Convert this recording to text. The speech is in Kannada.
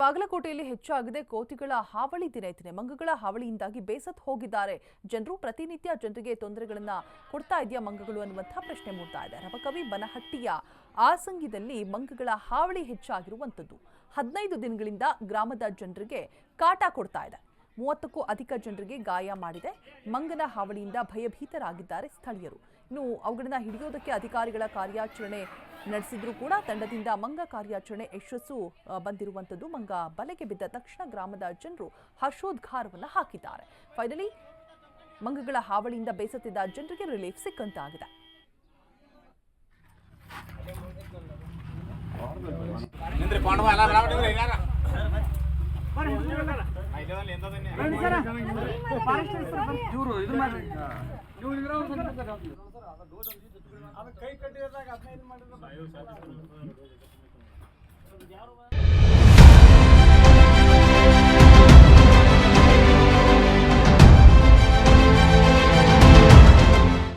ಬಾಗಲಕೋಟೆಯಲ್ಲಿ ಹೆಚ್ಚಾಗಿದೆ ಕೋತಿಗಳ ಹಾವಳಿ. ದಿನೇ ಮಂಗಗಳ ಹಾವಳಿಯಿಂದಾಗಿ ಬೇಸತ್ತು ಹೋಗಿದ್ದಾರೆ ಜನರು. ಪ್ರತಿನಿತ್ಯ ಜನರಿಗೆ ತೊಂದರೆಗಳನ್ನ ಕೊಡ್ತಾ ಇದೆಯಾ ಮಂಗಗಳು ಅನ್ನುವಂಥ ಪ್ರಶ್ನೆ ಮೂಡ್ತಾ ಇದೆ. ರಬಕವಿ ಬನಹಟ್ಟಿಯ ಆಸಂಗಿದಲ್ಲಿ ಮಂಗಗಳ ಹಾವಳಿ ಹೆಚ್ಚಾಗಿರುವಂಥದ್ದು 15 ದಿನಗಳಿಂದ ಗ್ರಾಮದ ಜನರಿಗೆ ಕಾಟ ಕೊಡ್ತಾ ಇದೆ. 30ಕ್ಕೂ ಅಧಿಕ ಜನರಿಗೆ ಗಾಯ ಮಾಡಿದೆ. ಮಂಗನ ಹಾವಳಿಯಿಂದ ಭಯಭೀತರಾಗಿದ್ದಾರೆ ಸ್ಥಳೀಯರು. ಇನ್ನು ಅವುಗಳನ್ನ ಹಿಡಿಯೋದಕ್ಕೆ ಅಧಿಕಾರಿಗಳ ಕಾರ್ಯಾಚರಣೆ ನಡೆಸಿದ್ರು ಕೂಡ ತಂಡದಿಂದ ಮಂಗ ಕಾರ್ಯಾಚರಣೆ ಯಶಸ್ಸು ಬಂದಿರುವಂಥದ್ದು. ಮಂಗ ಬಲೆಗೆ ಬಿದ್ದ ತಕ್ಷಣ ಗ್ರಾಮದ ಜನರು ಹರ್ಷೋದ್ಗಾರವನ್ನು ಹಾಕಿದ್ದಾರೆ. ಫೈನಲಿ ಮಂಗಗಳ ಹಾವಳಿಯಿಂದ ಬೇಸತ್ತಿದ್ದ ಜನರಿಗೆ ರಿಲೀಫ್ ಸಿಕ್ಕಂತಾಗಿದೆ. ಕೈ ಕಟ್ಟಿದಾಗ 15 ಮಾಡಿದ್ರೆ